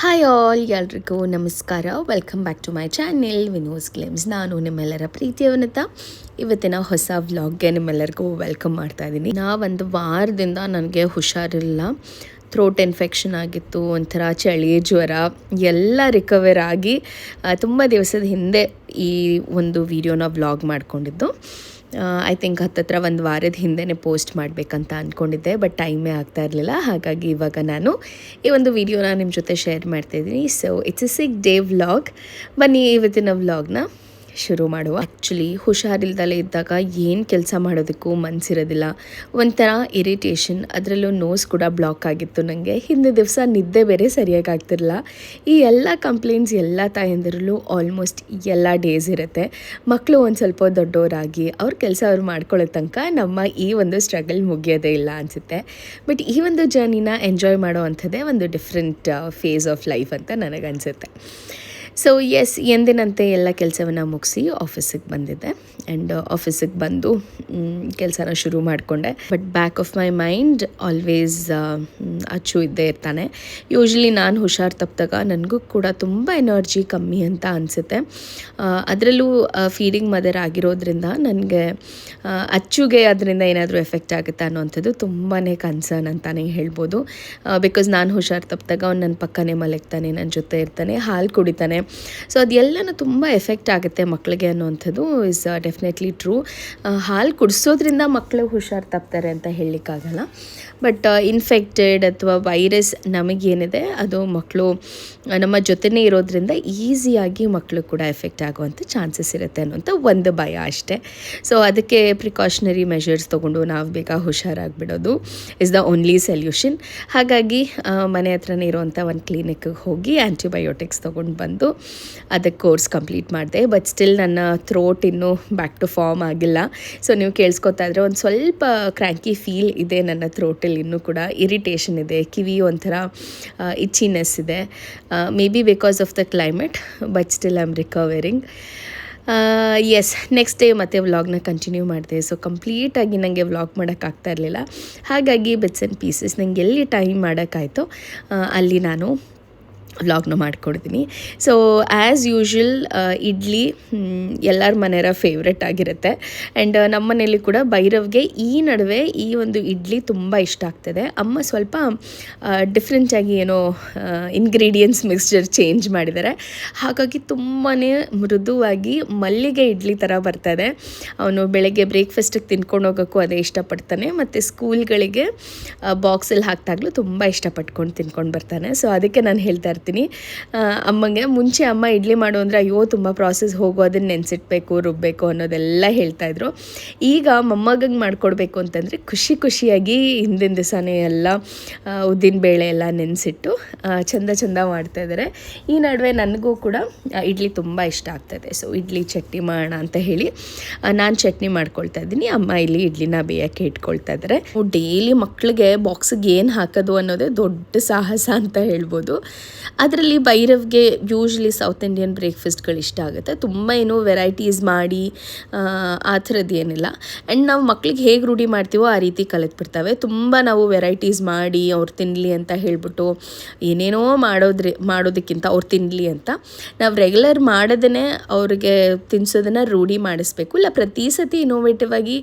Hi all, ಎಲ್ರಿಗೂ ನಮಸ್ಕಾರ. Welcome back to my channel Vino's glams. ನಾನು ನಿಮ್ಮೆಲ್ಲರ ಪ್ರೀತಿಯವನತ ಇವತ್ತಿನ ಹೊಸ ವ್ಲಾಗ್ಗೆ ನಿಮ್ಮೆಲ್ಲರಿಗೂ ವೆಲ್ಕಮ್ ಮಾಡ್ತಾ ಇದ್ದೀನಿ. ಒಂದು ವಾರದಿಂದ ನನಗೆ ಹುಷಾರಿಲ್ಲ, ಥ್ರೋಟ್ ಇನ್ಫೆಕ್ಷನ್ ಆಗಿತ್ತು, ಒಂಥರ ಚಳಿ ಜ್ವರ ಎಲ್ಲ ರಿಕವರ್ ಆಗಿ ತುಂಬ ದಿವಸದ ಹಿಂದೆ ಈ ಒಂದು ವಿಡಿಯೋನ ವ್ಲಾಗ್ ಮಾಡ್ಕೊಂಡಿದ್ದು. ಐ ಥಿಂಕ್ ಹತ್ತತ್ರ ಒಂದು ವಾರದ ಹಿಂದೆ ಪೋಸ್ಟ್ ಮಾಡಬೇಕಂತ ಅಂದ್ಕೊಂಡಿದ್ದೆ, ಬಟ್ ಟೈಮೇ ಆಗ್ತಾ ಇರಲಿಲ್ಲ. ಹಾಗಾಗಿ ಇವಾಗ ನಾನು ಈ ಒಂದು ವಿಡಿಯೋನ ನಿಮ್ಮ ಜೊತೆ ಶೇರ್ ಮಾಡ್ತಾಯಿದ್ದೀನಿ. So it's A 6 day vlog. ಬನ್ನಿ ಇವತ್ತಿನ ವ್ಲಾಗ್ನ ಶುರು ಮಾಡುವ. ಆ್ಯಕ್ಚುಲಿ ಹುಷಾರಿಲ್ದಲೇ ಇದ್ದಾಗ ಏನು ಕೆಲಸ ಮಾಡೋದಕ್ಕೂ ಮನಸ್ಸಿರೋದಿಲ್ಲ, ಒಂಥರ ಇರಿಟೇಷನ್. ಅದರಲ್ಲೂ ನೋಸ್ ಕೂಡ ಬ್ಲಾಕ್ ಆಗಿತ್ತು ನನಗೆ. ಹಿಂದೆ ದಿವಸ ನಿದ್ದೆ ಬೇರೆ ಸರಿಯಾಗಿ ಆಗ್ತಿರಲಿಲ್ಲ. ಈ ಎಲ್ಲ ಕಂಪ್ಲೇಂಟ್ಸ್ ಎಲ್ಲ ತಾಯಂದಿರಲ್ಲೂ ಆಲ್ಮೋಸ್ಟ್ ಎಲ್ಲ ಡೇಸ್ ಇರುತ್ತೆ. ಮಕ್ಕಳು ಒಂದು ಸ್ವಲ್ಪ ದೊಡ್ಡವರಾಗಿ ಅವ್ರ ಕೆಲಸ ಅವ್ರು ಮಾಡ್ಕೊಳ್ಳೋ ತನಕ ನಮ್ಮ ಈ ಒಂದು ಸ್ಟ್ರಗಲ್ ಮುಗಿಯೋದೇ ಇಲ್ಲ ಅನಿಸುತ್ತೆ. ಬಟ್ ಈ ಒಂದು ಜರ್ನಿನ ಎಂಜಾಯ್ ಮಾಡೋ ಅಂಥದ್ದೇ ಒಂದು ಡಿಫ್ರೆಂಟ್ ಫೇಸ್ ಆಫ್ ಲೈಫ್ ಅಂತ ನನಗನ್ಸುತ್ತೆ. ಸೊ ಎಸ್, ಎಂದಿನಂತೆ ಎಲ್ಲ ಕೆಲಸವನ್ನು ಮುಗಿಸಿ ಆಫೀಸಿಗೆ ಬಂದಿದ್ದೆ. ಆ್ಯಂಡ್ ಆಫೀಸಿಗೆ ಬಂದು ಕೆಲಸನ ಶುರು ಮಾಡಿಕೊಂಡೆ. But back of my mind always ಅಚ್ಚು ಇದ್ದೇ ಇರ್ತಾನೆ. ಯೂಶ್ವಲಿ ನಾನು ಹುಷಾರು ತಪ್ಪಿದಾಗ ನನಗೂ ಕೂಡ ತುಂಬ ಎನರ್ಜಿ ಕಮ್ಮಿ ಅಂತ ಅನಿಸುತ್ತೆ. ಅದರಲ್ಲೂ ಫೀಡಿಂಗ್ ಮದರ್ ಆಗಿರೋದ್ರಿಂದ ನನಗೆ ಅಚ್ಚುಗೆ ಅದರಿಂದ ಏನಾದರೂ ಎಫೆಕ್ಟ್ ಆಗುತ್ತಾ ಅನ್ನೋವಂಥದ್ದು ತುಂಬಾ ಕನ್ಸರ್ನ್ ಅಂತಲೇ ಹೇಳ್ಬೋದು. ಬಿಕಾಸ್ ನಾನು ಹುಷಾರು ತಪ್ಪಿದಾಗ ಅವ್ನು ನನ್ನ ಪಕ್ಕನೇ ಮಲಗ್ತಾನೆ, ನನ್ನ ಜೊತೆ ಇರ್ತಾನೆ, ಹಾಲು ಕುಡಿತಾನೆ. ಸೊ ಅದೆಲ್ಲನೂ ತುಂಬ ಎಫೆಕ್ಟ್ ಆಗುತ್ತೆ ಮಕ್ಕಳಿಗೆ ಅನ್ನೋವಂಥದ್ದು ಇಸ್ ಡೆಫಿನೆಟ್ಲಿ ಟ್ರೂ. ಹಾಲು ಕುಡಿಸೋದ್ರಿಂದ ಮಕ್ಕಳು ಹುಷಾರು ತಪ್ತಾರೆ ಅಂತ ಹೇಳಲಿಕ್ಕಾಗಲ್ಲ. ಬಟ್ ಇನ್ಫೆಕ್ಟೆಡ್ ಅಥವಾ ವೈರಸ್ ನಮಗೇನಿದೆ ಅದು ಮಕ್ಕಳು ನಮ್ಮ ಜೊತೆನೇ ಇರೋದ್ರಿಂದ ಈಸಿಯಾಗಿ ಮಕ್ಕಳು ಕೂಡ ಎಫೆಕ್ಟ್ ಆಗುವಂಥ ಚಾನ್ಸಸ್ ಇರುತ್ತೆ ಅನ್ನೋಂಥ ಒಂದು ಭಯ ಅಷ್ಟೇ. ಸೊ ಅದಕ್ಕೆ ಪ್ರಿಕಾಷನರಿ ಮೆಷರ್ಸ್ ತೊಗೊಂಡು ನಾವು ಬೇಗ ಹುಷಾರಾಗಿಬಿಡೋದು ಇಸ್ ದ ಓನ್ಲಿ ಸೊಲ್ಯೂಷನ್. ಹಾಗಾಗಿ ಮನೆ ಹತ್ರನೇ ಇರೋವಂಥ ಒಂದು ಕ್ಲಿನಿಕ್ಗೆ ಹೋಗಿ ಆ್ಯಂಟಿಬಯೋಟಿಕ್ಸ್ ತೊಗೊಂಡು ಬಂದು ಅದಕ್ಕೆ ಕೋರ್ಸ್ ಕಂಪ್ಲೀಟ್ ಮಾಡಿದೆ. ಬಟ್ ಸ್ಟಿಲ್ ನನ್ನ ಥ್ರೋಟ್ ಇನ್ನೂ ಬ್ಯಾಕ್ ಟು ಫಾರ್ಮ್ ಆಗಿಲ್ಲ. ಸೊ ನೀವು ಕೇಳಿಸ್ಕೊತಾ ಇದ್ರೆ ಒಂದು ಸ್ವಲ್ಪ ಕ್ರ್ಯಾಂಕಿ ಫೀಲ್ ಇದೆ ನನ್ನ ಥ್ರೋಟಲ್ಲಿ. ಇನ್ನೂ ಕೂಡ ಇರಿಟೇಷನ್ ಇದೆ, ಕಿವಿ ಒಂಥರ ಇಚ್ಚಿನೆಸ್ ಇದೆ. Maybe because of the climate, but still I am recovering. Yes, next day ಮತ್ತೆ ವ್ಲಾಗ್ನ ಕಂಟಿನ್ಯೂ ಮಾಡಿದೆ. ಸೊ ಕಂಪ್ಲೀಟಾಗಿ ನನಗೆ ವ್ಲಾಗ್ ಮಾಡೋಕ್ಕಾಗ್ತಾ ಇರಲಿಲ್ಲ. ಹಾಗಾಗಿ ಬಿಟ್ಸ್ ಆ್ಯಂಡ್ ಪೀಸಸ್ ನನಗೆ ಎಲ್ಲಿ ಟೈಮ್ ಮಾಡೋಕ್ಕಾಯ್ತೋ ಅಲ್ಲಿ ನಾನು ವ್ಲಾಗ್ನ ಮಾಡ್ಕೊಡ್ತೀನಿ. ಸೊ ಆ್ಯಸ್ ಯೂಶ್ವಲ್ ಇಡ್ಲಿ ಎಲ್ಲರ ಮನೆಯವರ ಫೇವ್ರೆಟ್ ಆಗಿರುತ್ತೆ. ಆ್ಯಂಡ್ ನಮ್ಮ ಮನೇಲಿ ಕೂಡ ಭೈರವ್ಗೆ ಈ ನಡುವೆ ಈ ಒಂದು ಇಡ್ಲಿ ತುಂಬ ಇಷ್ಟ ಆಗ್ತದೆ. ಅಮ್ಮ ಸ್ವಲ್ಪ ಡಿಫ್ರೆಂಟಾಗಿ ಏನೋ ಇಂಗ್ರೀಡಿಯೆಂಟ್ಸ್ ಮಿಕ್ಸ್ಚರ್ ಚೇಂಜ್ ಮಾಡಿದ್ದಾರೆ. ಹಾಗಾಗಿ ತುಂಬಾ ಮೃದುವಾಗಿ ಮಲ್ಲಿಗೆ ಇಡ್ಲಿ ಥರ ಬರ್ತದೆ. ಅವನು ಬೆಳಗ್ಗೆ ಬ್ರೇಕ್ಫಾಸ್ಟಿಗೆ ತಿನ್ಕೊಂಡು ಹೋಗೋಕ್ಕೂ ಅದೇ ಇಷ್ಟಪಡ್ತಾನೆ, ಮತ್ತು ಸ್ಕೂಲ್ಗಳಿಗೆ ಬಾಕ್ಸಲ್ಲಿ ಹಾಕಿದಾಗಲೂ ತುಂಬ ಇಷ್ಟಪಟ್ಕೊಂಡು ತಿನ್ಕೊಂಡು ಬರ್ತಾನೆ. ಸೊ ಅದಕ್ಕೆ ನಾನು ಹೇಳ್ತಾ ಇರ್ತೀನಿ ಅಮ್ಮಂಗೆ. ಮುಂಚೆ ಅಮ್ಮ ಇಡ್ಲಿ ಮಾಡು ಅಂದರೆ ಅಯ್ಯೋ ತುಂಬ ಪ್ರಾಸೆಸ್ ಹೋಗು, ಅದನ್ನು ನೆನೆಸಿಟ್ಬೇಕು, ರುಬ್ಬಬೇಕು ಅನ್ನೋದೆಲ್ಲ ಹೇಳ್ತಾಯಿದ್ರು. ಈಗ ಮೊಮ್ಮಗಂಗೆ ಮಾಡಿಕೊಡ್ಬೇಕು ಅಂತಂದರೆ ಖುಷಿಯಾಗಿ ಹಿಂದಿನ ದಿವಸನೇ ಎಲ್ಲ ಉದ್ದಿನಬೇಳೆ ಎಲ್ಲ ನೆನೆಸಿಟ್ಟು ಚಂದ ಮಾಡ್ತಾಯಿದ್ದಾರೆ. ಈ ನಡುವೆ ನನಗೂ ಕೂಡ ಇಡ್ಲಿ ತುಂಬ ಇಷ್ಟ ಆಗ್ತದೆ. ಸೊ ಇಡ್ಲಿ ಚಟ್ನಿ ಮಾಡೋಣ ಅಂತ ಹೇಳಿ ನಾನು ಚಟ್ನಿ ಮಾಡ್ಕೊಳ್ತಾ ಇದ್ದೀನಿ. ಅಮ್ಮ ಇಲ್ಲಿ ಇಡ್ಲಿನ ಬೇಯಕ್ಕೆ ಇಟ್ಕೊಳ್ತಾ ಇದ್ದಾರೆ. ಡೈಲಿ ಮಕ್ಕಳಿಗೆ ಬಾಕ್ಸಿಗೆ ಏನು ಹಾಕೋದು ಅನ್ನೋದೇ ದೊಡ್ಡ ಸಾಹಸ ಅಂತ ಹೇಳ್ಬೋದು. ಅದರಲ್ಲಿ ಭೈರವ್ಗೆ ಯೂಶ್ವಲಿ ಸೌತ್ ಇಂಡಿಯನ್ ಬ್ರೇಕ್ಫಾಸ್ಟ್ಗಳು ಇಷ್ಟ ಆಗುತ್ತೆ. ತುಂಬ ಏನೋ ವೆರೈಟೀಸ್ ಮಾಡಿ ಆ ಥರದ್ದು ಏನಿಲ್ಲ. ಆ್ಯಂಡ್ ನಾವು ಮಕ್ಳಿಗೆ ಹೇಗೆ ರೂಢಿ ಮಾಡ್ತೀವೋ ಆ ರೀತಿ ಕಲಿತ್ಬಿಡ್ತವೆ. ತುಂಬ ನಾವು ವೆರೈಟೀಸ್ ಮಾಡಿ ಅವ್ರು ತಿನ್ನಲಿ ಅಂತ ಹೇಳ್ಬಿಟ್ಟು ಏನೇನೋ ಮಾಡೋದಕ್ಕಿಂತ ಅವ್ರು ತಿನ್ನಲಿ ಅಂತ ನಾವು ರೆಗ್ಯುಲರ್ ಮಾಡೋದನ್ನೇ ಅವ್ರಿಗೆ ತಿನ್ನಿಸೋದನ್ನು ರೂಢಿ ಮಾಡಿಸ್ಬೇಕು. ಇಲ್ಲ ಪ್ರತಿ ಸತಿ ಇನೋವೇಟಿವ್ ಆಗಿ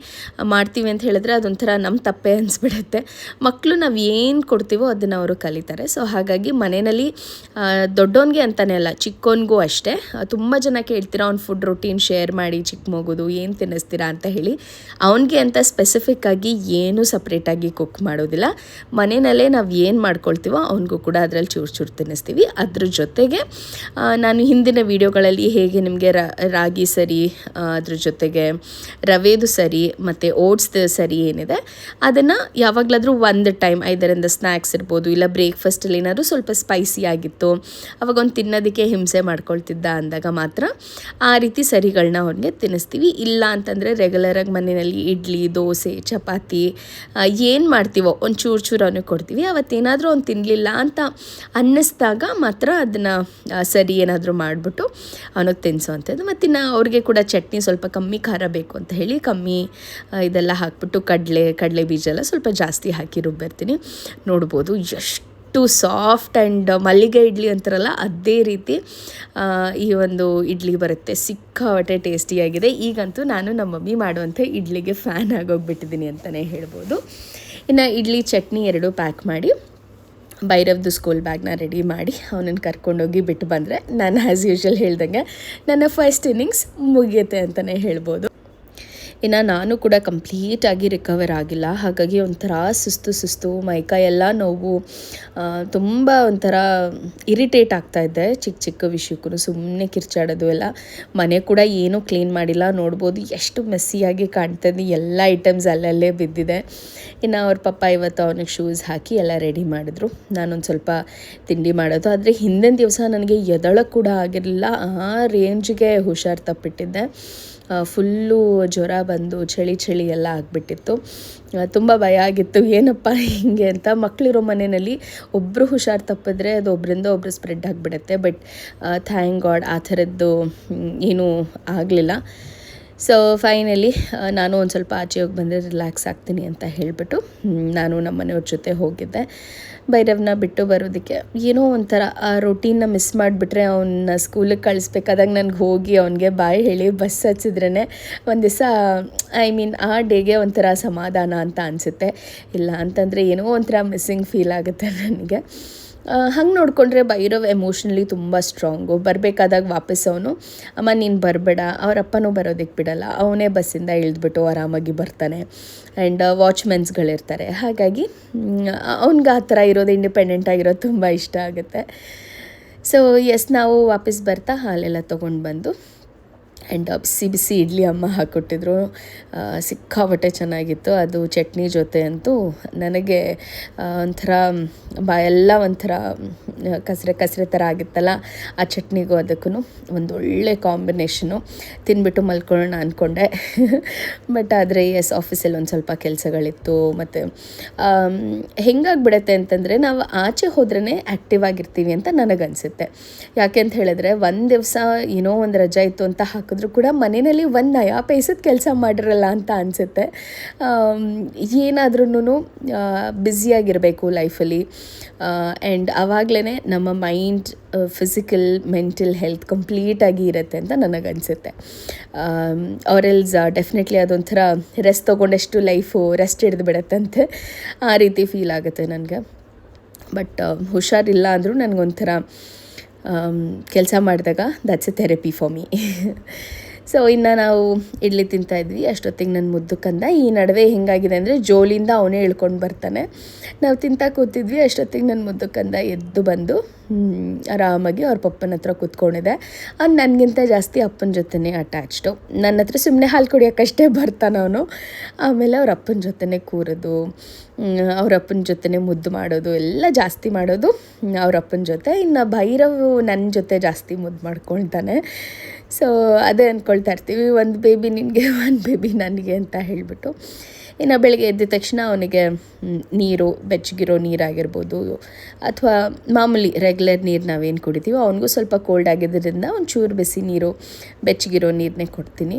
ಮಾಡ್ತೀವಿ ಅಂತ ಹೇಳಿದ್ರೆ ಅದೊಂಥರ ನಮ್ಮ ತಪ್ಪೇ ಅನಿಸ್ಬಿಡುತ್ತೆ. ಮಕ್ಕಳು ನಾವು ಏನು ಕೊಡ್ತೀವೋ ಅದನ್ನು ಅವರು ಕಲಿತಾರೆ. ಸೊ ಹಾಗಾಗಿ ಮನೆಯಲ್ಲಿ ದೊಡ್ಡವನಿಗೆ ಅಂತಲೇ ಅಲ್ಲ, ಚಿಕ್ಕವನಿಗೂ ಅಷ್ಟೇ. ತುಂಬ ಜನ ಕೇಳ್ತೀರಾ ಅವ್ನು ಫುಡ್ ರೊಟೀನ್ ಶೇರ್ ಮಾಡಿ ಚಿಕ್ಕ ಮಗುದು ಏನು ತಿನ್ನಿಸ್ತೀರಾ ಅಂತ ಹೇಳಿ. ಅವನಿಗೆ ಅಂತ ಸ್ಪೆಸಿಫಿಕ್ಕಾಗಿ ಏನೂ ಸಪ್ರೇಟಾಗಿ ಕುಕ್ ಮಾಡೋದಿಲ್ಲ. ಮನೆಯಲ್ಲೇ ನಾವು ಏನು ಮಾಡ್ಕೊಳ್ತೀವೋ ಅವನಿಗೂ ಕೂಡ ಅದರಲ್ಲಿ ಚೂರು ತಿನ್ನಿಸ್ತೀವಿ. ಅದ್ರ ಜೊತೆಗೆ ನಾನು ಹಿಂದಿನ ವೀಡಿಯೋಗಳಲ್ಲಿ ಹೇಗೆ ನಿಮಗೆ ರಾಗಿ ಸರಿ, ಅದ್ರ ಜೊತೆಗೆ ರವೆದು ಸರಿ ಮತ್ತು ಓಟ್ಸ್ದು ಸರಿ ಏನಿದೆ ಅದನ್ನು ಯಾವಾಗಲಾದರೂ ಒಂದು ಟೈಮ್ ಐದರಿಂದ ಸ್ನ್ಯಾಕ್ಸ್ ಇರ್ಬೋದು, ಇಲ್ಲ ಬ್ರೇಕ್ಫಾಸ್ಟಲ್ಲಿ ಏನಾದರೂ ಸ್ವಲ್ಪ ಸ್ಪೈಸಿ ಆಗಿತ್ತು ಅವಾಗ ಅವ್ನು ತಿನ್ನೋದಕ್ಕೆ ಹಿಂಸೆ ಮಾಡ್ಕೊಳ್ತಿದ್ದ ಅಂದಾಗ ಮಾತ್ರ ಆ ರೀತಿ ಸರಿಗಳನ್ನ ಅವ್ನಿಗೆ ತಿನ್ನಿಸ್ತೀವಿ. ಇಲ್ಲ ಅಂತಂದರೆ ರೆಗ್ಯುಲರಾಗಿ ಮನೆಯಲ್ಲಿ ಇಡ್ಲಿ, ದೋಸೆ, ಚಪಾತಿ ಏನು ಮಾಡ್ತೀವೋ ಒಂದು ಚೂರು ಅವನಿಗೆ ಕೊಡ್ತೀವಿ. ಅವತ್ತೇನಾದರೂ ಅವ್ನು ತಿನ್ನಲಿಲ್ಲ ಅಂತ ಅನ್ನಿಸ್ದಾಗ ಮಾತ್ರ ಅದನ್ನು ಸರಿ ಏನಾದರೂ ಮಾಡಿಬಿಟ್ಟು ಅವನಿಗೆ ತಿನ್ನಿಸೋವಂಥದ್ದು. ಮತ್ತು ಅವ್ರಿಗೆ ಕೂಡ ಚಟ್ನಿ ಸ್ವಲ್ಪ ಕಮ್ಮಿ ಖಾರ ಬೇಕು ಅಂತ ಹೇಳಿ ಕಮ್ಮಿ ಇದೆಲ್ಲ ಹಾಕ್ಬಿಟ್ಟು ಕಡಲೆ ಬೀಜ ಎಲ್ಲ ಸ್ವಲ್ಪ ಜಾಸ್ತಿ ಹಾಕಿ ರುಬ್ಬಿರ್ತೀನಿ. ನೋಡ್ಬೋದು ಎಷ್ಟು ಹಿಟ್ಟು ಸಾಫ್ಟ್ ಆ್ಯಂಡ್ ಮಲ್ಲಿಗೆ ಇಡ್ಲಿ ಅಂತಾರಲ್ಲ ಅದೇ ರೀತಿ ಈ ಒಂದು ಇಡ್ಲಿ ಬರುತ್ತೆ. ಸಿಕ್ಕಾಪಟ್ಟೆ ಟೇಸ್ಟಿಯಾಗಿದೆ. ಈಗಂತೂ ನಾನು ನಮ್ಮ ಮಮ್ಮಿ ಮಾಡುವಂಥ ಇಡ್ಲಿಗೆ ಫ್ಯಾನ್ ಆಗೋಗ್ಬಿಟ್ಟಿದ್ದೀನಿ ಅಂತಲೇ ಹೇಳ್ಬೋದು. ಇನ್ನು ಇಡ್ಲಿ ಚಟ್ನಿ 2 ಪ್ಯಾಕ್ ಮಾಡಿ ಭೈರವ್ದು ಸ್ಕೂಲ್ ಬ್ಯಾಗ್ನ ರೆಡಿ ಮಾಡಿ ಅವನನ್ನು ಕರ್ಕೊಂಡೋಗಿ ಬಿಟ್ಟು ಬಂದರೆ ನಾನು ಆ್ಯಸ್ ಯೂಶ್ವಲ್ ಹೇಳ್ದಂಗೆ ನನ್ನ ಫಸ್ಟ್ ಇನ್ನಿಂಗ್ಸ್ ಮುಗಿಯುತ್ತೆ ಅಂತಲೇ ಹೇಳ್ಬೋದು. ಇನ್ನು ನಾನು ಕೂಡ ಕಂಪ್ಲೀಟಾಗಿ ರಿಕವರ್ ಆಗಿಲ್ಲ. ಹಾಗಾಗಿ ಒಂಥರ ಸುಸ್ತು ಮೈಕೈ ಎಲ್ಲ ನೋವು, ತುಂಬ ಒಂಥರ ಇರಿಟೇಟ್ ಆಗ್ತಾಯಿದ್ದೆ ಚಿಕ್ಕ ವಿಷಯಕ್ಕೂ. ಸುಮ್ಮನೆ ಕಿರ್ಚಾಡೋದು ಎಲ್ಲ. ಮನೆ ಕೂಡ ಏನೂ ಕ್ಲೀನ್ ಮಾಡಿಲ್ಲ. ನೋಡ್ಬೋದು ಎಷ್ಟು ಮೆಸ್ಸಿಯಾಗಿ ಕಾಣ್ತದೆ, ಎಲ್ಲ ಐಟಮ್ಸ್ ಅಲ್ಲಲ್ಲೇ ಬಿದ್ದಿದೆ. ಇನ್ನು ಅವ್ರ ಪಪ್ಪ ಇವತ್ತು ಅವನಿಗೆ ಶೂಸ್ ಹಾಕಿ ಎಲ್ಲ ರೆಡಿ ಮಾಡಿದ್ರು. ನಾನೊಂದು ಸ್ವಲ್ಪ ತಿಂಡಿ ಮಾಡೋದು. ಆದರೆ ಹಿಂದಿನ ದಿವಸ ನನಗೆ ಎದಳಕ್ಕೆ ಕೂಡ ಆಗಿರಲಿಲ್ಲ. ಆ ರೇಂಜ್ಗೆ ಹುಷಾರು ತಪ್ಪಿಟ್ಟಿದ್ದೆ. ಫುಲ್ಲು ಜ್ವರ ಬಂದು ಚಳಿ ಎಲ್ಲ ಆಗಿಬಿಟ್ಟಿತ್ತು. ತುಂಬ ಭಯ ಆಗಿತ್ತು, ಏನಪ್ಪ ಹಿಂಗೆ ಅಂತ. ಮಕ್ಕಳಿರೋ ಮನೆಯಲ್ಲಿ ಒಬ್ಬರು ಹುಷಾರು ತಪ್ಪಿದ್ರೆ ಅದು ಒಬ್ಬರಿಂದ ಒಬ್ಬರು ಸ್ಪ್ರೆಡ್ ಆಗಿಬಿಡುತ್ತೆ. ಬಟ್ ಥ್ಯಾಂಕ್ ಗಾಡ್ ಆ ಥರದ್ದು ಏನೂ ಆಗಲಿಲ್ಲ. ಸೊ ಫೈನಲಿ ನಾನು ಒಂದು ಸ್ವಲ್ಪ ಆಚೆ ಹೋಗಿ ಬಂದರೆ ರಿಲ್ಯಾಕ್ಸ್ ಆಗ್ತೀನಿ ಅಂತ ಹೇಳಿಬಿಟ್ಟು ನಾನು ನಮ್ಮ ಮನೆಯವ್ರ ಜೊತೆ ಹೋಗಿದ್ದೆ. ಭೈರವ್ನ ಬಿಟ್ಟು ಬರೋದಕ್ಕೆ ಏನೋ ಒಂಥರ ಆ ರೊಟೀನ್ನ ಮಿಸ್ ಮಾಡಿಬಿಟ್ರೆ ಅವನ್ನ ಸ್ಕೂಲಿಗೆ ಕಳಿಸ್ಬೇಕಾದಾಗ ನನಗೆ ಹೋಗಿ ಅವನಿಗೆ ಬಾಯ್ ಹೇಳಿ ಬಸ್ ಹಚ್ಚಿದ್ರೇ ಒಂದು ದಿವಸ ಆ ಡೇಗೆ ಒಂಥರ ಸಮಾಧಾನ ಅಂತ ಅನಿಸುತ್ತೆ. ಇಲ್ಲ ಅಂತಂದರೆ ಏನೋ ಒಂಥರ ಮಿಸ್ಸಿಂಗ್ ಫೀಲ್ ಆಗುತ್ತೆ ನನಗೆ. ಹಂಗೆ ನೋಡಿಕೊಂಡ್ರೆ ಭೈರವ್ ಎಮೋಷ್ನಲಿ ತುಂಬ ಸ್ಟ್ರಾಂಗು. ಬರಬೇಕಾದಾಗ ವಾಪಸ್ ಅವನು ಅಮ್ಮ ನೀನು ಬರಬೇಡ, ಅವರಪ್ಪನೂ ಬರೋದಕ್ಕೆ ಬಿಡಲ್ಲ, ಅವನೇ ಬಸ್ಸಿಂದ ಇಳಿದ್ಬಿಟ್ಟು ಆರಾಮಾಗಿ ಬರ್ತಾನೆ. ಆ್ಯಂಡ್ ವಾಚ್ಮೆನ್ಸ್ಗಳಿರ್ತಾರೆ. ಹಾಗಾಗಿ ಅವ್ನಿಗೆ ಆ ಥರ ಇರೋದು, ಇಂಡಿಪೆಂಡೆಂಟ್ ಆಗಿರೋದು ತುಂಬ ಇಷ್ಟ ಆಗುತ್ತೆ. ಸೊ ನಾವು ವಾಪಸ್ ಬರ್ತಾ ಹಾಲೆಲ್ಲ ತೊಗೊಂಡು ಬಂದು ಆ್ಯಂಡ್ ಬಿಸಿ ಇಡ್ಲಿ ಅಮ್ಮ ಹಾಕ್ಕೊಟ್ಟಿದ್ರು. ಸಿಕ್ಕಾಪಟ್ಟೆ ಚೆನ್ನಾಗಿತ್ತು. ಅದು ಚಟ್ನಿ ಜೊತೆ ಅಂತೂ ನನಗೆ ಒಂಥರ ಬಾಯೆಲ್ಲ ಒಂಥರ ಕಸರೆ ಥರ ಆಗಿತ್ತಲ್ಲ, ಆ ಚಟ್ನಿಗೂ ಅದಕ್ಕೂ ಒಂದೊಳ್ಳೆ ಕಾಂಬಿನೇಷನು. ತಿಂದ್ಬಿಟ್ಟು ಮಲ್ಕೊಳ್ಳೋಣ ಅಂದ್ಕೊಂಡೆ. ಬಟ್ ಆದರೆ ಆಫೀಸಲ್ಲಿ ಒಂದು ಸ್ವಲ್ಪ ಕೆಲಸಗಳಿತ್ತು. ಮತ್ತು ಹೆಂಗಾಗ್ಬಿಡತ್ತೆ ಅಂತಂದರೆ ನಾವು ಆಚೆ ಹೋದ್ರೇ ಆ್ಯಕ್ಟಿವ್ ಆಗಿರ್ತೀವಿ ಅಂತ ನನಗನ್ಸುತ್ತೆ. ಯಾಕೆ ಅಂತ ಹೇಳಿದ್ರೆ ಒಂದು ದಿವಸ ಏನೋ ಒಂದು ರಜೆ ಇತ್ತು ಅಂತ ಹಾಕಿದ್ರು ಕೂಡ ಮನೆಯಲ್ಲಿ ಒಂದು ನಯಾ ಪೈಸದ ಕೆಲಸ ಮಾಡಿರಲ್ಲ ಅಂತ ಅನಿಸುತ್ತೆ. ಏನಾದ್ರೂ ಬ್ಯುಸಿಯಾಗಿರಬೇಕು ಲೈಫಲ್ಲಿ. ಆ್ಯಂಡ್ ಆವಾಗಲೇ ನಮ್ಮ ಮೈಂಡ್, ಫಿಸಿಕಲ್, ಮೆಂಟಲ್ ಹೆಲ್ತ್ ಕಂಪ್ಲೀಟಾಗಿ ಇರುತ್ತೆ ಅಂತ ನನಗನ್ಸುತ್ತೆ. ಆರೆಲ್ಸ್ ಡೆಫಿನೆಟ್ಲಿ ಅದೊಂಥರ ರೆಸ್ಟ್ ತೊಗೊಂಡಷ್ಟು ಲೈಫು ರೆಸ್ಟ್ ಹಿಡಿದು ಬಿಡುತ್ತಂತೆ, ಆ ರೀತಿ ಫೀಲ್ ಆಗುತ್ತೆ ನನಗೆ. ಬಟ್ ಹುಷಾರಿಲ್ಲ ಅಂದರೂ ನನಗೊಂಥರ ಕೆಲಸ ಮಾಡಿದಾಗ that's A therapy for me. So ಇನ್ನು ನಾವು ಇಡ್ಲಿ ತಿಂತಾಯಿದ್ವಿ. ಅಷ್ಟೊತ್ತಿಗೆ ನನ್ನ ಮುದ್ದು ಕಂದ ಈ ನಡುವೆ ಹೆಂಗಾಗಿದೆ ಅಂದರೆ ಜೋಲಿಂದ ಅವನೇ ಇಳ್ಕೊಂಡು ಬರ್ತಾನೆ. ನಾವು ತಿಂತಾ ಕೂತಿದ್ವಿ. ಅಷ್ಟೊತ್ತಿಗೆ ನನ್ನ ಮುದ್ದು ಕಂದ ಎದ್ದು ಬಂದು ಆರಾಮಾಗಿ ಅವ್ರ ಪಪ್ಪನ ಹತ್ರ ಕೂತ್ಕೊಂಡಿದೆ. ಅವ್ನು ನನಗಿಂತ ಜಾಸ್ತಿ ಅಪ್ಪನ ಜೊತೆನೇ ಅಟ್ಯಾಚ್ಡು. ನನ್ನ ಹತ್ರ ಸುಮ್ಮನೆ ಹಾಲು ಕುಡಿಯೋಕ್ಕಷ್ಟೇ ಬರ್ತಾನೆ ಅವನು. ಆಮೇಲೆ ಅವ್ರ ಅಪ್ಪನ ಜೊತೆನೇ ಕೂರೋದು, ಅವ್ರ ಅಪ್ಪನ ಜೊತೆನೇ ಮುದ್ದು ಮಾಡೋದು ಎಲ್ಲ ಜಾಸ್ತಿ ಮಾಡೋದು ಅವ್ರ ಅಪ್ಪನ ಜೊತೆ. ಇನ್ನು ಭೈರವ್ ನನ್ನ ಜೊತೆ ಜಾಸ್ತಿ ಮುದ್ದು ಮಾಡ್ಕೊಳ್ತಾನೆ. ಸೊ ಅದೇ ಅಂದ್ಕೊಳ್ತಾ ಇರ್ತೀವಿ, ಒಂದು ಬೇಬಿ ನಿನಗೆ, ಒಂದು ಬೇಬಿ ನನಗೆ ಅಂತ ಹೇಳಿಬಿಟ್ಟು. ಇನ್ನು ಬೆಳಗ್ಗೆ ಎದ್ದ ತಕ್ಷಣ ಅವನಿಗೆ ನೀರು, ಬೆಚ್ಚಗಿರೋ ನೀರಾಗಿರ್ಬೋದು ಅಥವಾ ಮಾಮೂಲಿ ರೆಗ್ಯುಲರ್ ನೀರು ನಾವೇನು ಕುಡಿತೀವೋ, ಅವನಿಗೂ ಸ್ವಲ್ಪ ಕೋಲ್ಡ್ ಆಗಿದ್ದರಿಂದ ಒಂಚೂರು ಬಿಸಿ ನೀರು, ಬೆಚ್ಚಗಿರೋ ನೀರನ್ನೇ ಕೊಡ್ತೀನಿ.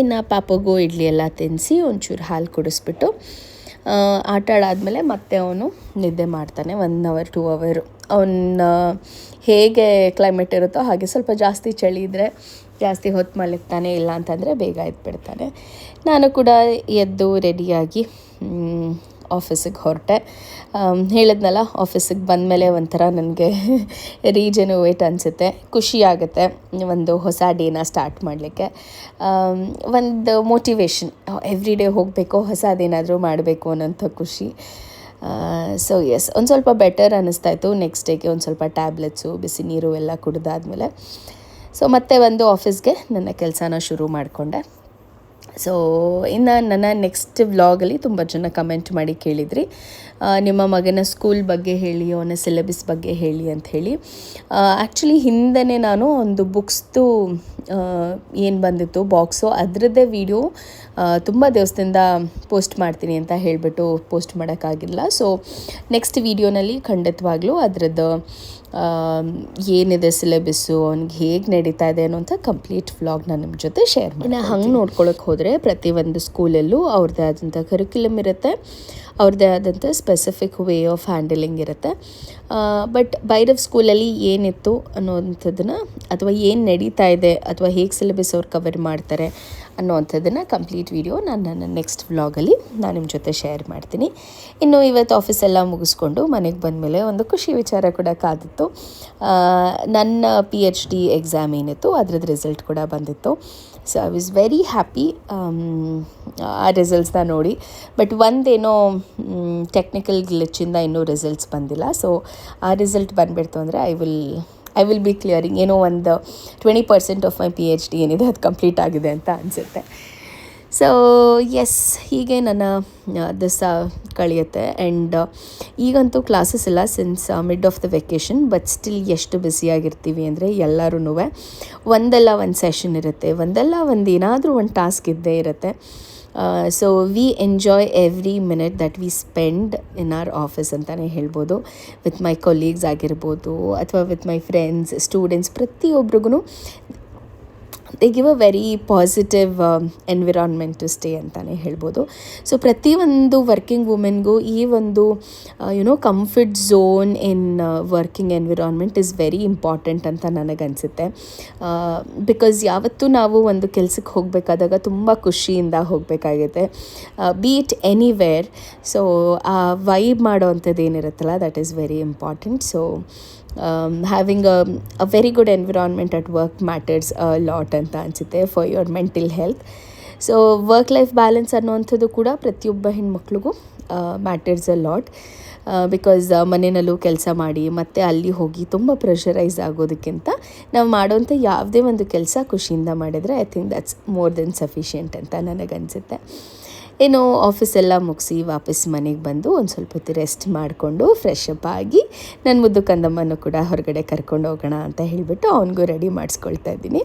ಇನ್ನು ಪಾಪಗೂ ಇಡ್ಲಿ ಎಲ್ಲ ತಿನ್ನಿಸಿ ಒಂಚೂರು ಹಾಲು ಕುಡಿಸ್ಬಿಟ್ಟು ಆಟ ಆಡಾದ್ಮೇಲೆ ಮತ್ತೆ ಅವನು ನಿದ್ದೆ ಮಾಡ್ತಾನೆ 1 ಅವರ್ 2 ಅವರು. ಅವನ್ನ ಹೇಗೆ ಕ್ಲೈಮೇಟ್ ಇರುತ್ತೋ ಹಾಗೆ ಸ್ವಲ್ಪ ಜಾಸ್ತಿ ಚಳಿ ಇದ್ದರೆ ಜಾಸ್ತಿ ಹೊತ್ತು ಮಲಗ್ತಾನೆ, ಇಲ್ಲ ಅಂತಂದರೆ ಬೇಗ ಎದ್ಬಿಡ್ತಾನೆ. ನಾನು ಕೂಡ ಎದ್ದು ರೆಡಿಯಾಗಿ ಆಫೀಸಿಗೆ ಹೊರಟೆ. ಹೇಳಿದ್ನಲ್ಲ, ಆಫೀಸಿಗೆ ಬಂದಮೇಲೆ ಒಂಥರ ನನಗೆ ರೀಜೆನ್ಯುವೇಟ್ ಅನಿಸುತ್ತೆ, ಖುಷಿ ಆಗುತ್ತೆ ಒಂದು ಹೊಸ ಡೇನ ಸ್ಟಾರ್ಟ್ ಮಾಡಲಿಕ್ಕೆ. ಒಂದು ಮೋಟಿವೇಶನ್, ಎವ್ರಿ ಡೇ ಹೋಗಬೇಕು, ಹೊಸದೇನಾದರೂ ಮಾಡಬೇಕು ಅನ್ನೋಂಥ ಖುಷಿ. ಸೊ ಒಂದು ಸ್ವಲ್ಪ ಬೆಟರ್ ಅನ್ನಿಸ್ತಾಯಿತ್ತು. ನೆಕ್ಸ್ಟ್ ಡೇಗೆ ಒಂದು ಸ್ವಲ್ಪ ಟ್ಯಾಬ್ಲೆಟ್ಸು, ಬಿಸಿ ನೀರು ಎಲ್ಲ ಕುಡಿದಾದ್ಮೇಲೆ ಸೊ ಮತ್ತೆ ಒಂದು ಆಫೀಸ್ಗೆ ನನ್ನ ಕೆಲಸನ ಶುರು ಮಾಡಿಕೊಂಡೆ. ಸೊ ಇನ್ನು ನನ್ನ ನೆಕ್ಸ್ಟ್ ವ್ಲಾಗಲ್ಲಿ ತುಂಬ ಜನ ಕಮೆಂಟ್ ಮಾಡಿ ಕೇಳಿದ್ರಿ, ನಿಮ್ಮ ಮಗನ ಸ್ಕೂಲ್ ಬಗ್ಗೆ ಹೇಳಿ, ಅವನ ಸಿಲೆಬಸ್ ಬಗ್ಗೆ ಹೇಳಿ ಅಂಥೇಳಿ. ಆ್ಯಕ್ಚುಲಿ ಹಿಂದೆ ನಾನು ಒಂದು ಬುಕ್ಸ್ದು ಏನು ಬಂದಿತ್ತು ಬಾಕ್ಸು, ಅದರದ್ದೇ ವಿಡಿಯೋ ತುಂಬ ದಿವಸದಿಂದ ಪೋಸ್ಟ್ ಮಾಡ್ತೀನಿ ಅಂತ ಹೇಳಿಬಿಟ್ಟು ಪೋಸ್ಟ್ ಮಾಡೋಕ್ಕಾಗಿಲ್ಲ. ಸೊ ನೆಕ್ಸ್ಟ್ ವಿಡಿಯೋನಲ್ಲಿ ಖಂಡಿತವಾಗ್ಲೂ ಅದರದ್ದು ಏನಿದೆ ಸಿಲೆಬಸ್ಸು, ಅವ್ನಿಗೆ ಹೇಗೆ ನಡೀತಾ ಇದೆ ಅನ್ನೋಂಥ ಕಂಪ್ಲೀಟ್ ವ್ಲಾಗ್ನ ನಿಮ್ಮ ಜೊತೆ ಶೇರ್ ಮಾಡಿ. ಹಂಗೆ ನೋಡ್ಕೊಳಕ್ಕೆ ಹೋದರೆ ಪ್ರತಿಯೊಂದು ಸ್ಕೂಲಲ್ಲೂ ಅವ್ರದ್ದೇ ಆದಂಥ ಕರಿಕ್ಯುಲಮ್ ಇರುತ್ತೆ. ಅವ್ರದ್ದೇ ಆದಂಥ ಸ್ಪೆಸಿಫಿಕ್ ವೇ ಆಫ್ ಹ್ಯಾಂಡಲಿಂಗ್ ಇರುತ್ತೆ. ಬಟ್ ಭೈರವ್ ಸ್ಕೂಲಲ್ಲಿ ಏನಿತ್ತು ಅನ್ನೋವಂಥದ್ದನ್ನು, ಅಥವಾ ಏನು ನಡೀತಾ ಇದೆ, ಅಥವಾ ಹೇಗೆ ಸಿಲೆಬಸ್ ಅವ್ರು ಕವರ್ ಮಾಡ್ತಾರೆ ಅನ್ನೋವಂಥದ್ದನ್ನು ಕಂಪ್ಲೀಟ್ ವಿಡಿಯೋ ನಾನು ನನ್ನ ನೆಕ್ಸ್ಟ್ ವ್ಲಾಗಲ್ಲಿ ನಾನು ನಿಮ್ಮ ಜೊತೆ ಶೇರ್ ಮಾಡ್ತೀನಿ. ಇನ್ನು ಇವತ್ತು ಆಫೀಸೆಲ್ಲ ಮುಗಿಸ್ಕೊಂಡು ಮನೆಗೆ ಬಂದಮೇಲೆ ಒಂದು ಖುಷಿ ವಿಚಾರ ಕೂಡ ಕಾದಿತ್ತು. ನನ್ನ PhD ಎಕ್ಸಾಮ್ ಏನಿತ್ತು ಅದ್ರದ್ದು ರಿಸಲ್ಟ್ ಕೂಡ ಬಂದಿತ್ತು. So I was very happy ಆ ರಿಸಲ್ಟ್ಸ್ನ ನೋಡಿ. ಬಟ್ ಒಂದೇನೋ ಟೆಕ್ನಿಕಲ್ ಗ್ಲಿಚಿಂದ ಇನ್ನೂ ರಿಸಲ್ಟ್ಸ್ ಬಂದಿಲ್ಲ. ಸೊ ಆ ರಿಸಲ್ಟ್ ಬಂದುಬಿಡ್ತು ಅಂದರೆ ಐ ವಿಲ್ ಬಿ ಕ್ಲಿಯರಿಂಗ್ ಏನೋ ಒಂದು 20% ಆಫ್ ಮೈ PhD ಏನಿದೆ ಅದು ಕಂಪ್ಲೀಟ್ ಆಗಿದೆ ಅಂತ ಅನಿಸುತ್ತೆ. ಸೊ ಎಸ್, ಹೀಗೆ ನನ್ನ ದಿವಸ ಕಳೆಯುತ್ತೆ. ಆ್ಯಂಡ್ ಈಗಂತೂ ಕ್ಲಾಸಸ್ ಇಲ್ಲ since mid of the vacation. But still ಎಷ್ಟು ಬ್ಯುಸಿಯಾಗಿರ್ತೀವಿ ಅಂದರೆ ಎಲ್ಲರೂ ಒಂದಲ್ಲ ಒಂದು ಸೆಷನ್ ಇರುತ್ತೆ, ಒಂದಲ್ಲ ಒಂದು ಏನಾದರೂ ಒಂದು ಟಾಸ್ಕ್ ಇದ್ದೇ ಇರುತ್ತೆ. So we enjoy every minute that we spend in our office ಅಂತಲೇ ಹೇಳ್ಬೋದು. ವಿತ್ ಮೈ ಕೊಲೀಗ್ಸ್ ಆಗಿರ್ಬೋದು, ಅಥವಾ ವಿತ್ ಮೈ ಫ್ರೆಂಡ್ಸ್, ಸ್ಟೂಡೆಂಟ್ಸ್, ಪ್ರತಿಯೊಬ್ರಿಗೂ they give a very positive environment to stay ಅಂತಲೇ ಹೇಳ್ಬೋದು. ಸೊ ಪ್ರತಿಯೊಂದು ವರ್ಕಿಂಗ್ ವುಮೆನ್ಗೂ ಈ ಒಂದು comfort zone in working environment is very important ಅಂತ ನನಗನ್ಸುತ್ತೆ. ಬಿಕಾಸ್ ಯಾವತ್ತೂ ನಾವು ಒಂದು ಕೆಲಸಕ್ಕೆ ಹೋಗಬೇಕಾದಾಗ ತುಂಬ ಖುಷಿಯಿಂದ ಹೋಗಬೇಕಾಗುತ್ತೆ, ಬಿ ಇಟ್ ಎನಿವೇರ್. ಸೊ ಆ ವೈಬ್ ಮಾಡೋ ಅಂಥದ್ದು ಏನಿರುತ್ತಲ್ಲ, that is very important. So having a very good environment at work matters a lot ಅಂತ ಅನಿಸುತ್ತೆ for your mental health. So work life balance ಅನ್ನೋವಂಥದ್ದು ಕೂಡ ಪ್ರತಿಯೊಬ್ಬ ಹೆಣ್ಮಕ್ಳಿಗೂ ಮ್ಯಾಟರ್ಸ್ ಅ ಲಾಟ್. ಬಿಕಾಸ್ ಮನೆಯಲ್ಲೂ ಕೆಲಸ ಮಾಡಿ ಮತ್ತು ಅಲ್ಲಿ ಹೋಗಿ ತುಂಬ ಪ್ರೆಷರೈಸ್ ಆಗೋದಕ್ಕಿಂತ ನಾವು ಮಾಡೋವಂಥ ಯಾವುದೇ ಒಂದು ಕೆಲಸ ಖುಷಿಯಿಂದ ಮಾಡಿದರೆ I think that's more than sufficient ಅಂತ ನನಗನ್ಸುತ್ತೆ. ಏನೋ ಆಫೀಸೆಲ್ಲ ಮುಗಿಸಿ ವಾಪಸ್ ಮನೆಗೆ ಬಂದು ಒಂದು ಸ್ವಲ್ಪ ಹೊತ್ತು ರೆಸ್ಟ್ ಮಾಡಿಕೊಂಡು ಫ್ರೆಶ್ ಅಪ್ ಆಗಿ ನನ್ನ ಮುದ್ದು ಕಂದಮ್ಮನೂ ಕೂಡ ಹೊರಗಡೆ ಕರ್ಕೊಂಡು ಹೋಗೋಣ ಅಂತ ಹೇಳಿಬಿಟ್ಟು ಅವನಿಗೂ ರೆಡಿ ಮಾಡಿಸ್ಕೊಳ್ತಾ ಇದ್ದೀನಿ.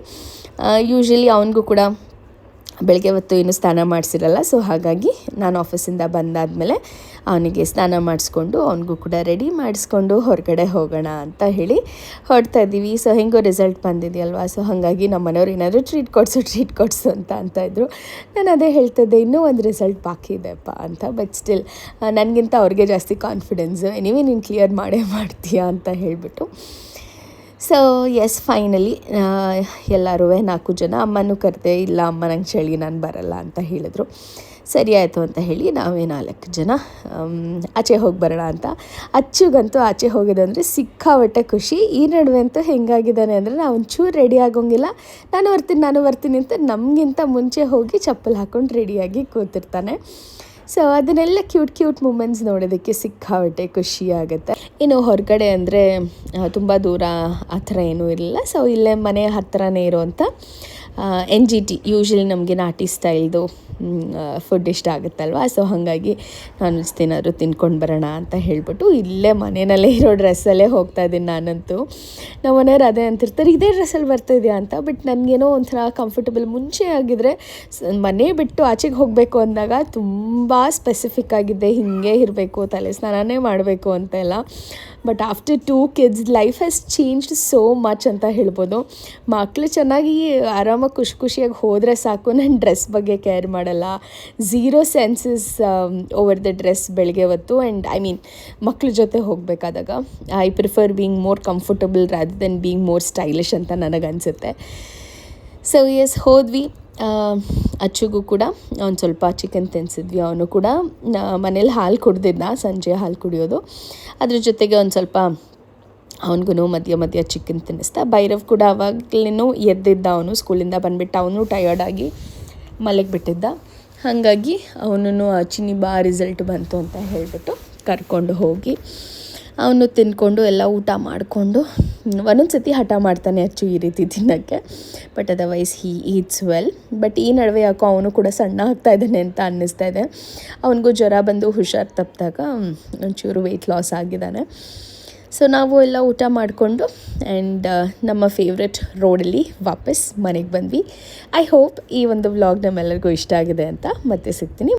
ಯೂಶ್ವಲಿ ಅವನಿಗೂ ಕೂಡ ಬೆಳಗ್ಗೆ ಹೊತ್ತು ಇನ್ನೂ ಸ್ನಾನ ಮಾಡಿಸಿರಲ್ಲ. ಸೊ ಹಾಗಾಗಿ ನಾನು ಆಫೀಸಿಂದ ಬಂದಾದಮೇಲೆ ಅವನಿಗೆ ಸ್ನಾನ ಮಾಡಿಸ್ಕೊಂಡು ಅವನಿಗೂ ಕೂಡ ರೆಡಿ ಮಾಡಿಸ್ಕೊಂಡು ಹೊರಗಡೆ ಹೋಗೋಣ ಅಂತ ಹೇಳಿ ಹೊರಡ್ತಾ ಇದ್ದೀವಿ. ಸೊ ಹೆಂಗೋ ರಿಸಲ್ಟ್ ಬಂದಿದೆಯಲ್ವಾ, ಸೊ ಹಾಗಾಗಿ ನಮ್ಮ ಮನೆಯವ್ರು ಏನಾದರೂ ಟ್ರೀಟ್ ಕೊಡಿಸು ಅಂತ ಇದ್ದರು. ನಾನು ಅದೇ ಹೇಳ್ತಿದ್ದೆ, ಇನ್ನೂ ಒಂದು ರಿಸಲ್ಟ್ ಬಾಕಿ ಇದೆಪ್ಪ ಅಂತ. ಬಟ್ ಸ್ಟಿಲ್ ನನಗಿಂತ ಅವ್ರಿಗೆ ಜಾಸ್ತಿ ಕಾನ್ಫಿಡೆನ್ಸು, ಎನಿವೇ ನೀನು ಕ್ಲಿಯರ್ ಮಾಡೇ ಮಾಡ್ತೀಯಾ ಅಂತ ಹೇಳಿಬಿಟ್ಟು. ಸೊ ಎಸ್, ಫೈನಲಿ ಎಲ್ಲರೂ 4 ಜನ, ಅಮ್ಮನೂ ಕರೆದೆ. ಇಲ್ಲ ಅಮ್ಮ ನಂಗೆ ಚಳಿ, ನಾನು ಬರಲ್ಲ ಅಂತ ಹೇಳಿದ್ರು. ಸರಿ ಆಯಿತು ಅಂತ ಹೇಳಿ ನಾವೇ 4 ಜನ ಆಚೆ ಹೋಗಿ ಬರೋಣ ಅಂತ. ಅಚ್ಚುಗಂತೂ ಆಚೆ ಹೋಗಿದೆ ಅಂದರೆ ಸಿಕ್ಕಾಬಟ್ಟೆ ಖುಷಿ. ಈ ನಡುವೆ ಅಂತೂ ಹೆಂಗಾಗಿದ್ದಾನೆ ಅಂದರೆ, ನಾವು ಒಂಚೂರು ರೆಡಿ ಆಗೋಂಗಿಲ್ಲ, ನಾನು ಬರ್ತೀನಿ ಅಂತ ನಮಗಿಂತ ಮುಂಚೆ ಹೋಗಿ ಚಪ್ಪಲ್ ಹಾಕ್ಕೊಂಡು ರೆಡಿಯಾಗಿ ಕೂತಿರ್ತಾನೆ. ಸೊ ಅದನ್ನೆಲ್ಲ ಕ್ಯೂಟ್ ಮೂಮೆಂಟ್ಸ್ ನೋಡೋದಕ್ಕೆ ಸಿಕ್ಕಾಬಟ್ಟೆ ಖುಷಿ ಆಗುತ್ತೆ. ಇನ್ನು ಹೊರಗಡೆ ಅಂದರೆ ತುಂಬ ದೂರ ಆ ಥರ ಏನೂ ಇರಲಿಲ್ಲ. ಸೊ ಇಲ್ಲೇ ಮನೆ ಹತ್ತಿರನೇ ಇರೋವಂಥ NGT, ಯೂಶ್ವಲಿ ನಮಗೆ ನಾಟಿ ಸ್ಟೈಲ್ದು ಫುಡ್ ಇಷ್ಟ ಆಗುತ್ತಲ್ವ. ಸೊ ಹಾಗಾಗಿ ನಾನ್ ವೆಜ್ ಏನಾದರೂ ತಿನ್ಕೊಂಡು ಬರೋಣ ಅಂತ ಹೇಳಿಬಿಟ್ಟು ಇಲ್ಲೇ ಮನೆಯಲ್ಲೇ ಇರೋ ಡ್ರೆಸ್ಸಲ್ಲೇ ಹೋಗ್ತಾ ಇದ್ದೀನಿ ನಾನಂತೂ. ನಮ್ಮ ಮನೆಯವ್ರು ಅದೇ ಅಂತಿರ್ತಾರೆ, ಇದೇ ಡ್ರೆಸ್ಸಲ್ಲಿ ಬರ್ತಾಯಿದ್ಯಾ ಅಂತ. ಬಟ್ ನನಗೇನೋ ಒಂಥರ ಕಂಫರ್ಟಬಲ್. ಮುಂಚೆ ಆಗಿದ್ರೆ ಮನೆ ಬಿಟ್ಟು ಆಚೆಗೆ ಹೋಗಬೇಕು ಅಂದಾಗ ತುಂಬ ಸ್ಪೆಸಿಫಿಕ್ ಆಗಿದ್ದೆ, ಹಿಂಗೆ ಇರಬೇಕು, ತಲೆ ಸ್ನಾನನೇ ಮಾಡಬೇಕು ಅಂತೆಲ್ಲ. But after 2 kids life has changed so much ಅಂತ ಹೇಳ್ಬೋದು. ಮಕ್ಕಳು ಚೆನ್ನಾಗಿ ಆರಾಮಾಗಿ ಖುಷಿಯಾಗಿ ಹೋದರೆ ಸಾಕು, ನನ್ನ ಡ್ರೆಸ್ ಬಗ್ಗೆ ಕೇರ್ ಮಾಡಲ್ಲ. Zero senses over the dress ಬೆಳಗ್ಗೆ ಹೊತ್ತು. ಆ್ಯಂಡ್ ಐ ಮೀನ್ ಮಕ್ಳ ಜೊತೆ ಹೋಗಬೇಕಾದಾಗ I prefer being more comfortable rather than being more stylish ಅಂತ ನನಗನ್ಸುತ್ತೆ. ಸೊ ಎಸ್, ಹೋದ್ವಿ. ಅಚ್ಚುಗೂ ಕೂಡ ಒಂದು ಸ್ವಲ್ಪ ಚಿಕನ್ ತಿನ್ನಿಸಿದ್ವಿ. ಅವನು ಕೂಡ ಮನೇಲಿ ಹಾಲು ಕುಡ್ದಿದ್ದ, ಸಂಜೆ ಹಾಲು ಕುಡಿಯೋದು. ಅದ್ರ ಜೊತೆಗೆ ಒಂದು ಸ್ವಲ್ಪ ಅವನಿಗೂ ಮಧ್ಯ ಚಿಕನ್ ತಿನ್ನಿಸ್ತಾ. ಭೈರವ್ ಕೂಡ ಅವಾಗಲೂ ಎದ್ದಿದ್ದ, ಅವನು ಸ್ಕೂಲಿಂದ ಬಂದುಬಿಟ್ಟು ಅವನು ಟಯರ್ಡಾಗಿ ಮಲಗಿಬಿಟ್ಟಿದ್ದ. ಹಾಗಾಗಿ ಅವನೂ ಚಿನ್ನಿ ಬಾ ರಿಸಲ್ಟ್ ಬಂತು ಅಂತ ಹೇಳಿಬಿಟ್ಟು ಕರ್ಕೊಂಡು ಹೋಗಿ ಅವನು ತಿಂದ್ಕೊಂಡು ಎಲ್ಲ ಊಟ ಮಾಡಿಕೊಂಡು, ಒಂದೊಂದು ಸತಿ ಹಠ ಮಾಡ್ತಾನೆ ಅಚ್ಚು ಈ ರೀತಿ ತಿನ್ನೋಕ್ಕೆ. But otherwise Hi eats well. But ಈ ನಡುವೆ ಯಾಕೋ ಅವನು ಕೂಡ ಸಣ್ಣ ಆಗ್ತಾ ಇದ್ದಾನೆ ಅಂತ ಅನ್ನಿಸ್ತಾ ಇದೆ. ಅವನಿಗೂ ಜ್ವರ ಬಂದು ಹುಷಾರು ತಪ್ಪಿದಾಗ ಒಂಚೂರು ವೆಯ್ಟ್ ಲಾಸ್ ಆಗಿದ್ದಾನೆ. ಸೊ ನಾವು ಎಲ್ಲ ಊಟ ಮಾಡಿಕೊಂಡು ಆ್ಯಂಡ್ ನಮ್ಮ ಫೇವ್ರೆಟ್ ರೋಡಲ್ಲಿ ವಾಪಸ್ ಮನೆಗೆ ಬಂದ್ವಿ. ಐ ಹೋಪ್ ಈ ಒಂದು ವ್ಲಾಗ್ ನಮ್ಮೆಲ್ಲರಿಗೂ ಇಷ್ಟ ಆಗಿದೆ ಅಂತ. ಮತ್ತೆ ಸಿಗ್ತೀನಿ.